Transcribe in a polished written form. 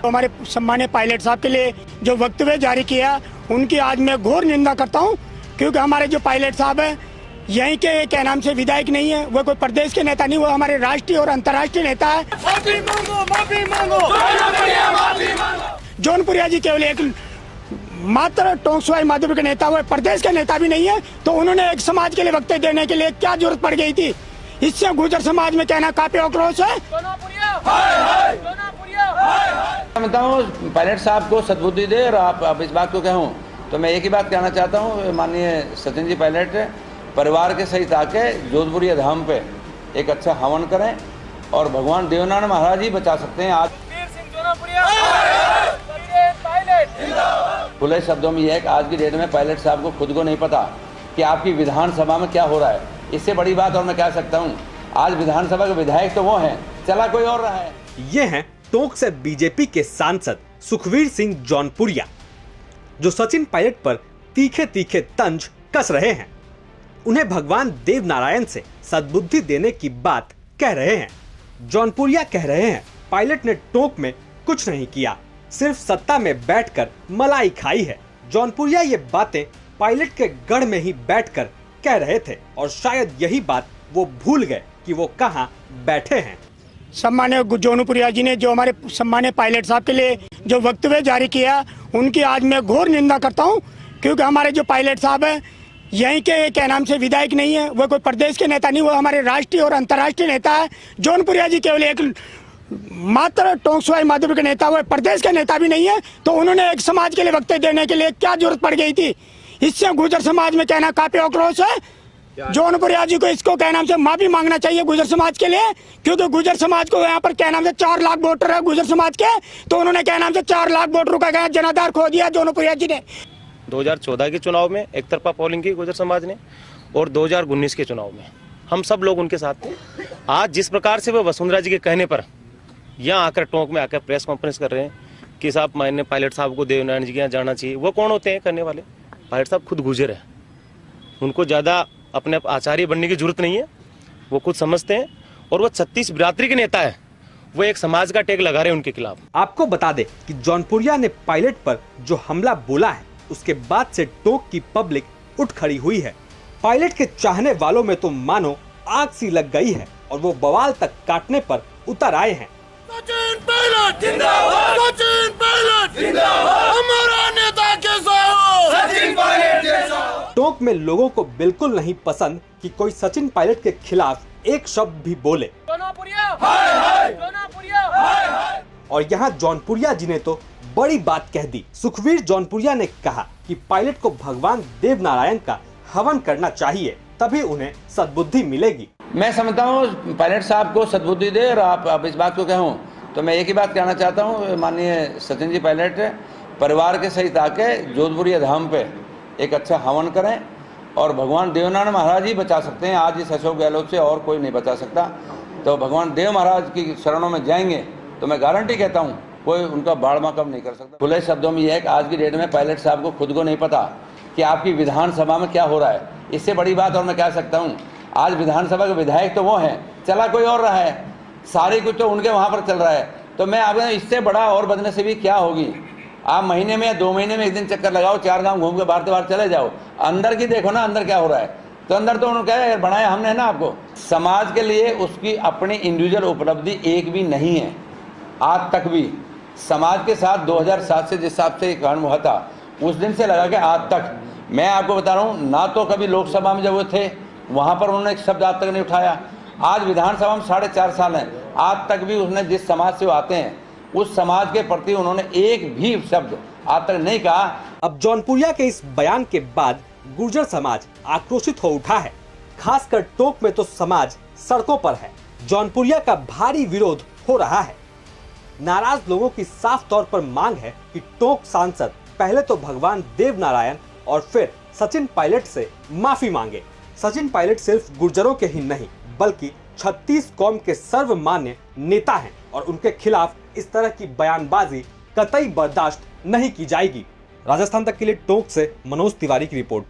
तो हमारे सम्मानीय पायलट साहब के लिए जो वक्तव्य जारी किया उनकी आज मैं घोर निंदा करता हूं, क्योंकि हमारे जो पायलट साहब हैं यहीं के क्या नाम से विधायक नहीं है, वो कोई प्रदेश के नेता नहीं, वो हमारे राष्ट्रीय और अंतर्राष्ट्रीय नेता है। माफी मांगो। जौनपुरिया जी केवल एक मात्र टोंकसवाई माधव के नेता, वो प्रदेश के नेता भी नहीं है, तो उन्होंने एक समाज के लिए वक्तव्य देने के लिए क्या जरूरत पड़ गई थी? इससे गुर्जर समाज में कहना काफी आक्रोश है। समझता हूँ पायलट साहब को सद्बुद्धि दे, और आप इस बात को कहूँ तो मैं एक ही बात कहना चाहता हूँ, माननीय सचिन जी पायलट परिवार के सहित आके जोधपुरी धाम पे एक अच्छा हवन करें, और भगवान देवनारायण महाराज ही बचा सकते हैं। आज खुले शब्दों में यह है कि आज की डेट में पायलट साहब को खुद को नहीं पता कि आपकी विधानसभा में क्या हो रहा है। इससे बड़ी बात और मैं कह सकता हूँ, आज विधानसभा के विधायक तो वो हैं, चला कोई और रहा है। ये हैं टोंक से बीजेपी के सांसद सुखवीर सिंह जौनपुरिया, जो सचिन पायलट पर तीखे तीखे तंज कस रहे हैं। उन्हें भगवान देव नारायण से सद्बुद्धि देने की बात कह रहे हैं। जौनपुरिया कह रहे हैं पायलट ने टोंक में कुछ नहीं किया, सिर्फ सत्ता में बैठकर मलाई खाई है। जौनपुरिया ये बातें पायलट के गढ़ में ही बैठकर कह रहे थे, और शायद यही बात वो भूल गए कि वो कहाँ बैठे हैं। सम्मानीय जौनपुरिया जी ने जो हमारे सम्मानीय पायलट साहब के लिए जो वक्तव्य जारी किया उनकी आज मैं घोर निंदा करता हूं, क्योंकि हमारे जो पायलट साहब हैं यहीं के क्या नाम से विधायक नहीं है, वो कोई प्रदेश के नेता नहीं, वो हमारे राष्ट्रीय और अंतर्राष्ट्रीय नेता है। जौनपुरिया जी केवल एक मात्र टोंकसवाई माधव के नेता, वो प्रदेश के नेता भी नहीं है, तो उन्होंने एक समाज के लिए वक्तव्य देने के लिए क्या जरूरत पड़ गई थी? इससे गुर्जर समाज में कहना काफी आक्रोश है। जौनपुरिया जी को इसको क्या नाम से माफी मांगना चाहिए गुर्जर समाज के लिए, क्योंकि गुर्जर समाज को यहाँ पर क्या नाम से 4 लाख वोटर है गुर्जर समाज के, तो उन्होंने क्या नाम से 4 लाख वोटरों का जनाधार खो दिया जौनपुरिया जी ने। 2014 के चुनाव में एक तरफा पोलिंग की गुर्जर समाज ने, और 2019 के चुनाव में हम सब लोग उनके साथ थे। आज जिस प्रकार से वो वसुंधरा जी के कहने पर यहाँ आकर टोंक में आकर प्रेस कॉन्फ्रेंस कर रहे हैं कि साहब माननीय पायलट साहब को देवनारायण जी के यहाँ जाना चाहिए, वो कौन होते हैं करने वाले? पायलट साहब खुद गुजर है, उनको ज़्यादा अपने आचार्य बनने की जरूरत नहीं है, वो खुद समझते हैं, और वो 36 बिरादरी के नेता है, वो एक समाज का टैग लगा रहे हैं उनके खिलाफ। आपको बता दे कि जौनपुरिया ने पायलट पर जो हमला बोला है उसके बाद से टोंक की पब्लिक उठ खड़ी हुई है। पायलट के चाहने वालों में तो मानो आग सी लग गई है, और वो बवाल तक काटने पर उतर आए हैं। सचिन पायलट जिंदाबाद, सचिन पायलट जिंदाबाद, हमारा नेता कैसा हो, सचिन पायलट जैसा। टोंक में लोगों को बिल्कुल नहीं पसंद कि कोई सचिन पायलट के खिलाफ एक शब्द भी बोले। और यहाँ जौनपुरिया जी ने तो बड़ी बात कह दी। सुखवीर जौनपुरिया ने कहा कि पायलट को भगवान देव नारायण का हवन करना चाहिए, तभी उन्हें सद्बुद्धि मिलेगी। मैं समझता हूँ पायलट साहब को सद्बुद्धि दे, और आप इस बात को कहूँ तो मैं एक ही बात कहना चाहता हूँ, माननीय सचिन जी पायलट परिवार के सहित आके जोधपुरी धाम पे एक अच्छा हवन करें, और भगवान देवनारायण महाराज ही बचा सकते हैं। आज इस अशोक गहलोत से और कोई नहीं बचा सकता, तो भगवान देव महाराज की शरणों में जाएंगे तो मैं गारंटी कहता हूँ कोई उनका बाड़मा कम नहीं कर सकता। खुले शब्दों में यह है कि आज की डेट में पायलट साहब को खुद को नहीं पता कि आपकी विधानसभा में क्या हो रहा है। इससे बड़ी बात और मैं कह सकता हूँ, आज विधानसभा के विधायक तो वो हैं, चला कोई और रहा है, सारी कुछ तो उनके वहाँ पर चल रहा है। तो मैं आप इससे बड़ा और बदनसीबी क्या होगी? आप महीने में या 2 महीने में एक दिन चक्कर लगाओ, 4 गांव घूम के बाहर चले जाओ, अंदर की देखो ना, अंदर क्या हो रहा है। तो अंदर तो उन्होंने क्या बनाया हमने ना आपको। समाज के लिए उसकी अपनी इंडिविजुअल उपलब्धि एक भी नहीं है आज तक भी। समाज के साथ 2007 से जिस हिसाब से कांड हुआ था, उस दिन से लगा के आज तक मैं आपको बता रहा हूँ, ना तो कभी लोकसभा में जब वो थे वहाँ पर उन्होंने एक शब्द आज तक नहीं उठाया। आज विधानसभा में 4.5 साल हैं, आज तक भी उसने जिस समाज से वो आते हैं उस समाज के प्रति उन्होंने एक भी शब्द आज तक नहीं कहा। अब जौनपुरिया के इस बयान के बाद गुर्जर समाज आक्रोशित हो उठा है। खासकर टोंक में तो समाज सड़कों पर है। जौनपुरिया का भारी विरोध हो रहा है। नाराज लोगों की साफ तौर पर मांग है कि टोंक सांसद पहले तो भगवान देव नारायण और फिर सचिन पायलट से माफी मांगे। सचिन पायलट सिर्फ गुर्जरों के ही नहीं बल्कि 36 कौम के सर्वमान्य नेता हैं, और उनके खिलाफ इस तरह की बयानबाजी कतई बर्दाश्त नहीं की जाएगी। राजस्थान तक के लिए टोंक से मनोज तिवारी की रिपोर्ट।